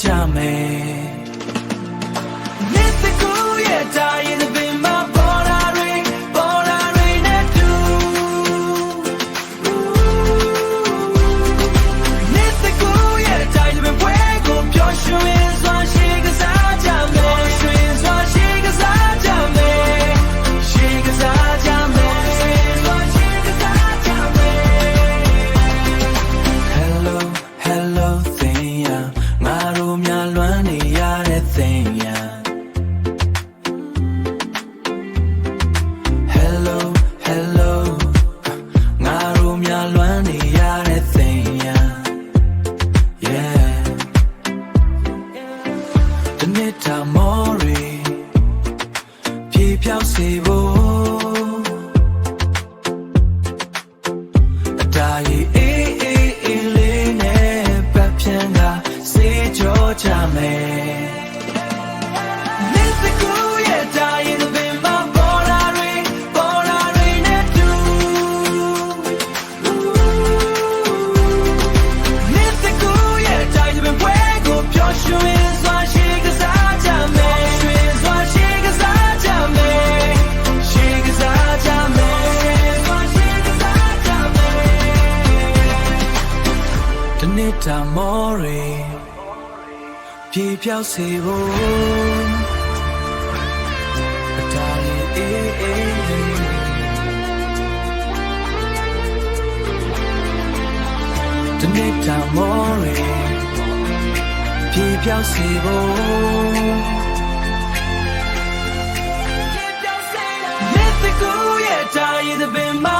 ကြမယ်Mythical yeah dying the bin my borderနဲ့တူMythical yeah dying the bin ပွဲကိုပျော်ရွှင်စွာရှိကစားကြမယ်ရွှင်စွာရှိကစားကြမယ်ရှိကစားကြမယ်စွာရှိကစားကြမယ် Hello hello thing yeah ငါတို့များလွမ်းနေရတဲ့ thing yeah Hello hello ငါတို့များလွမ်းနေရတဲ့ thing yeah yeah တနေ့တာမော်ရီပြေပြောက်စေဖို့အတားရီအေးအေးအေးလေးနဲ့ပတ်ဖြန်းကစေကြောကြမယ် Mythical yeah dying the bin my borderနဲ့တူ Mythical yeah dying the bin ပွဲကိုပျော်ရွှင်စွာရှိကစားကြမယ်ရွှင်စွာရှိကစားကြမယ်ရှိကစားကြမယ်စွာရှိကစားကြမယ်တနေ့တာမော်ရီပြေပြောက်စေဖို့အတားရီအေးအေးတနေ့တာမော်ရီပြေပြောက်စေဖို့ Mythical yeah dying the bin my